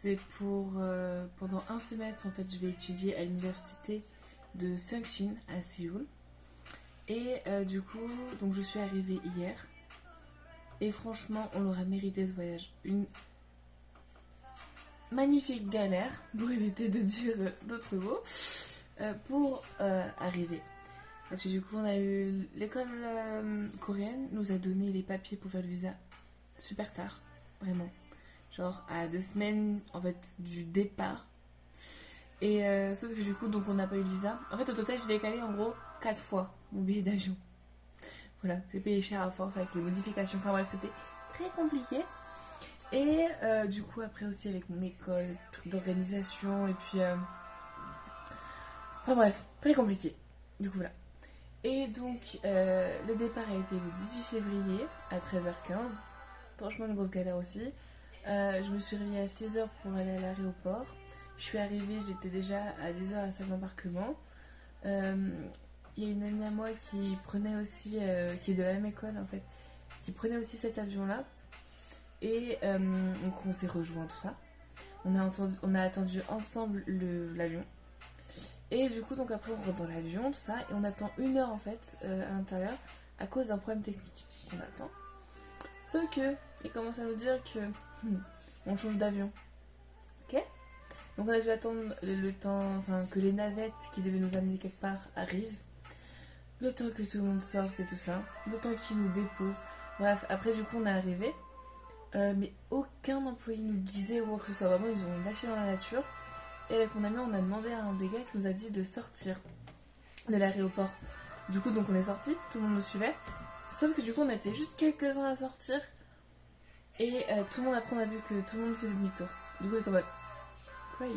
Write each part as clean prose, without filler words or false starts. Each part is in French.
c'est pour pendant un semestre en fait je vais étudier à l'université de Sungshin à Séoul. Et du coup donc je suis arrivée hier et franchement on l'aura mérité ce voyage. Une magnifique galère pour éviter de dire d'autres mots pour arriver. Parce que du coup on a eu l'école coréenne nous a donné les papiers pour faire le visa super tard, vraiment. Genre à 2 semaines en fait du départ. Et sauf que du coup donc on n'a pas eu le visa. En fait au total j'ai décalé en gros 4 fois mon billet d'avion. Voilà, j'ai payé cher à force avec les modifications. Enfin bref c'était très compliqué. Et du coup après aussi avec mon école, truc d'organisation et puis... Enfin bref, très compliqué. Du coup voilà. Et donc le départ a été le 18 février à 13h15. Franchement une grosse galère aussi. Je me suis réveillée à 6h pour aller à l'aéroport. Je suis arrivée, j'étais déjà à 10h à la salle d'embarquement. Il y a une amie à moi qui prenait aussi, qui est de la même école en fait, qui prenait aussi cet avion-là. Et donc on s'est rejoints, tout ça. On a attendu ensemble l'avion. Et du coup, donc après on rentre dans l'avion, tout ça. Et on attend 1 heure en fait à l'intérieur à cause d'un problème technique. On attend. Sauf que, il commence à nous dire que on change d'avion. Ok ? Donc on a dû attendre le temps, enfin que les navettes qui devaient nous amener quelque part arrivent. Le temps que tout le monde sorte et tout ça. Le temps qu'ils nous déposent. Bref, après du coup on est arrivé. Mais aucun employé nous guidait ou quoi que ce soit. Vraiment ils ont lâché dans la nature. Et avec mon ami on a demandé à un des gars qui nous a dit de sortir de l'aéroport. Du coup donc on est sorti, tout le monde nous suivait. Sauf que du coup on était juste quelques-uns à sortir. Et tout le monde après on a vu que tout le monde faisait demi-tour. Du coup on était en mode great.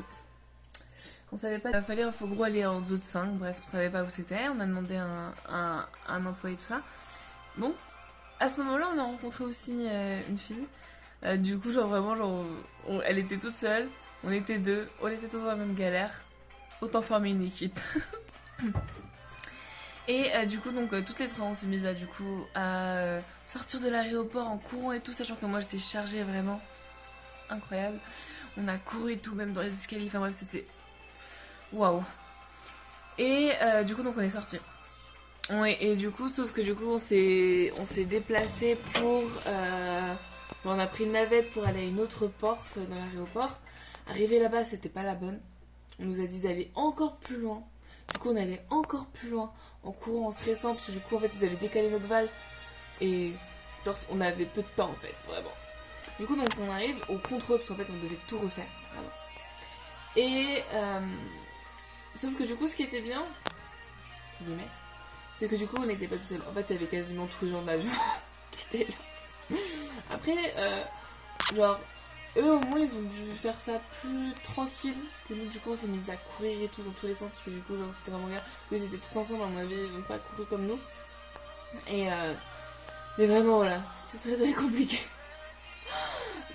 On savait pas, il fallait en gros aller en zone 5, bref, on savait pas où c'était. On a demandé à un employé tout ça. Bon, à ce moment-là on a rencontré aussi une fille. Du coup genre vraiment genre elle était toute seule. On était deux, on était tous dans la même galère. Autant former une équipe. Et du coup, donc toutes les trois, on s'est mises à, du coup, à sortir de l'aéroport en courant et tout, sachant que moi j'étais chargée vraiment incroyable. On a couru et tout, même dans les escaliers. Enfin bref, c'était waouh. Et du coup, donc on est sortis. Ouais, et du coup, sauf que du coup, on s'est déplacé pour. On a pris une navette pour aller à une autre porte dans l'aéroport. Arrivé là-bas, c'était pas la bonne. On nous a dit d'aller encore plus loin. Du coup, on allait encore plus loin en courant, en stressant, parce que du coup, en fait, ils avaient décalé notre val. Et genre, on avait peu de temps, en fait, vraiment. Du coup, donc, on arrive au contrôle, parce qu'en fait, on devait tout refaire, vraiment. Et sauf que du coup, ce qui était bien, c'est que du coup, on n'était pas tout seul. En fait, il y avait quasiment tous les gens de l'avion qui étaient là. Après, genre, eux au moins ils ont dû faire ça plus tranquille que nous. Du coup on s'est mis à courir et tout dans tous les sens, parce que du coup genre, c'était vraiment grave. Eux ils étaient tous ensemble, à mon avis ils n'ont pas couru comme nous. Et mais vraiment voilà, c'était très très compliqué.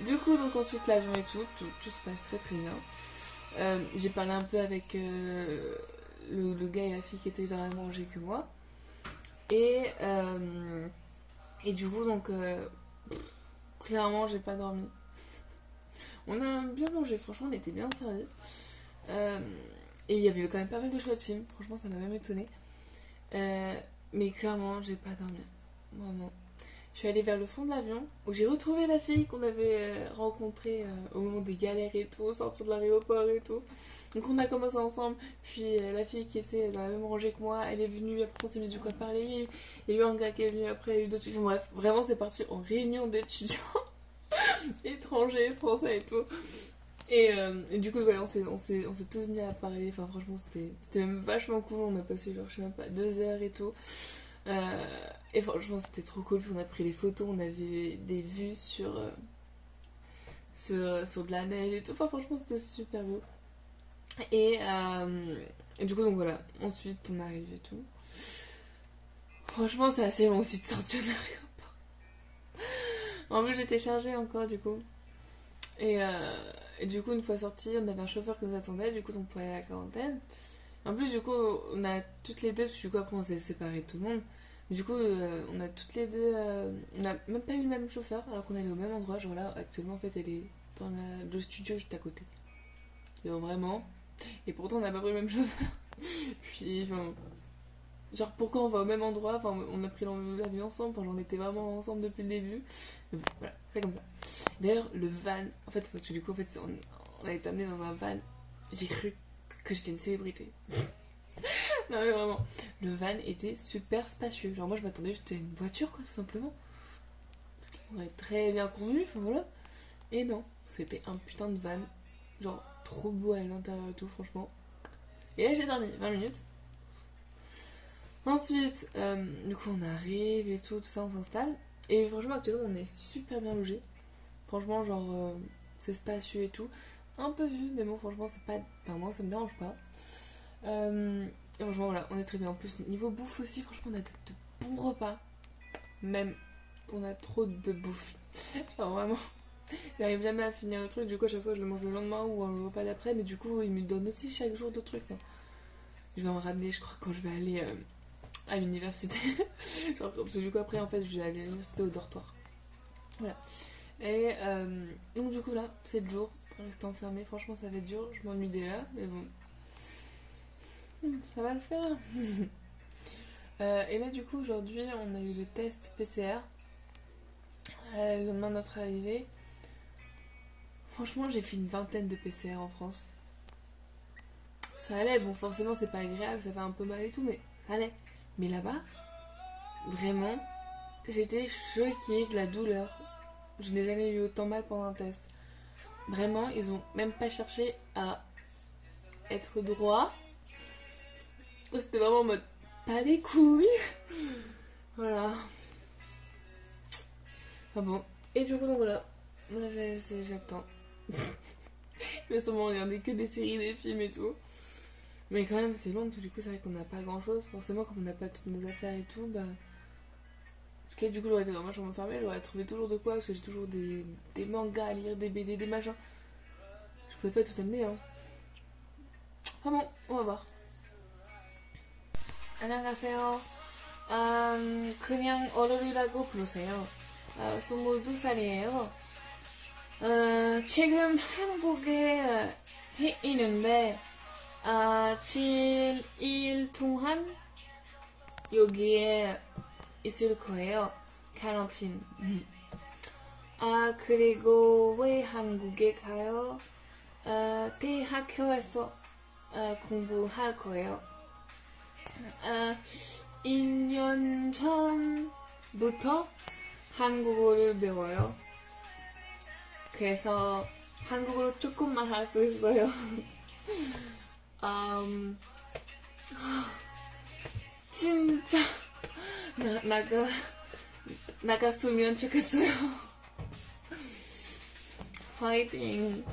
Du coup donc ensuite l'avion et tout se passe très très bien. J'ai parlé un peu avec le gars et la fille qui étaient dans la rangée que moi. Et du coup donc clairement j'ai pas dormi. On a bien mangé, franchement on était bien servis. Et il y avait quand même pas mal de choix de films, franchement ça m'a même étonnée. Mais clairement j'ai pas dormi, vraiment. Je suis allée vers le fond de l'avion où j'ai retrouvé la fille qu'on avait rencontrée au moment des galères et tout, sortir de l'aéroport et tout. Donc on a commencé ensemble, puis la fille qui était dans la même rangée que moi, elle est venue, après on s'est mis du quoi parler. Il y a eu un gars qui est venu après, il y a eu d'autres filles. Bref, vraiment c'est parti en réunion d'étudiants. Étrangers, français et tout. Et du coup, voilà, on s'est tous mis à parler. Enfin, franchement, c'était même vachement cool. On a passé, genre, je sais même pas, 2 heures et tout. Et franchement, c'était trop cool. Puis on a pris les photos, on avait des vues sur de la neige et tout. Enfin, franchement, c'était super beau. Et du coup, donc voilà. Ensuite, on arrive et tout. Franchement, c'est assez long aussi de sortir de l'aéroport. En plus, j'étais chargée encore, du coup. Et du coup, une fois sorti, on avait un chauffeur qui nous attendait, du coup, on pouvait aller à la quarantaine. En plus, du coup, on a toutes les deux, parce que du coup, après, on s'est séparés de tout le monde. Du coup, on a toutes les deux. On n'a même pas eu le même chauffeur, alors qu'on allait au même endroit. Genre là, actuellement, en fait, elle est dans le studio juste à côté. Et donc, vraiment. Et pourtant, on n'a pas pris le même chauffeur. Puis, enfin. Genre, pourquoi on va au même endroit? Enfin, on a pris l'avion ensemble. Enfin, j'en étais vraiment ensemble depuis le début. Mais bon, voilà, c'est comme ça. D'ailleurs, le van. En fait, parce que du coup, en fait, on a été amené dans un van. J'ai cru que j'étais une célébrité. Non, mais vraiment. Le van était super spacieux. Genre, moi, je m'attendais juste à une voiture, quoi, tout simplement. Parce qu'il pourrait être très bien convenu. Enfin, voilà. Et non, c'était un putain de van. Genre, trop beau à l'intérieur et tout, franchement. Et là, j'ai dormi 20 minutes. Ensuite, du coup, on arrive et tout ça, on s'installe. Et franchement, actuellement, on est super bien logé. Franchement, genre, c'est spacieux et tout. Un peu vieux, mais bon, franchement, c'est pas. Enfin, moi, ça me dérange pas. Et franchement, voilà, on est très bien. En plus, niveau bouffe aussi, franchement, on a de bons repas. Même, on a trop de bouffe. Genre, vraiment. J'arrive jamais à finir le truc, du coup, à chaque fois, je le mange le lendemain ou le repas d'après. Mais du coup, il me donne aussi chaque jour d'autres trucs. Hein. Je vais en ramener, je crois, quand je vais aller. À l'université. Genre, parce que du coup, après, en fait, je vais à l'université au dortoir. Voilà. Et donc, du coup, là, 7 jours pour rester enfermée. Franchement, ça va être dur. Je m'ennuie déjà. Mais bon. Ça va le faire. Et là, du coup, aujourd'hui, on a eu le test PCR. Le lendemain de notre arrivée. Franchement, j'ai fait une vingtaine de PCR en France. Ça allait. Bon, forcément, c'est pas agréable. Ça fait un peu mal et tout. Mais ça allait. Mais là-bas, vraiment, j'étais choquée de la douleur. Je n'ai jamais eu autant mal pendant un test. Vraiment, ils ont même pas cherché à être droit. C'était vraiment en mode pas les couilles. Voilà. Ah bon. Et du coup, donc voilà. Moi, j'attends. Je vais sûrement regarder que des séries, des films et tout. Mais quand même, c'est long. Du coup, c'est vrai qu'on n'a pas grand chose. Forcément, comme on n'a pas toutes nos affaires et tout, bah. Parce que du coup, j'aurais été dans ma chambre fermée, j'aurais trouvé toujours de quoi. Parce que j'ai toujours des mangas à lire, des BD, des machins. Je pouvais pas tout amener, hein. Enfin bon, on va voir. 안녕하세요. 그냥 어른이라고 부르세요. 22살이에요. 지금 한국에 있는데 7일 동안 여기에 있을 거예요. 카rantin. 그리고 왜 한국에 가요? 대학교에서 공부할 거예요. 2년 전부터 한국어를 배워요. 그래서 한국어로 조금만 할 수 있어요. 진짜 나갔으면 좋겠어요. 화이팅!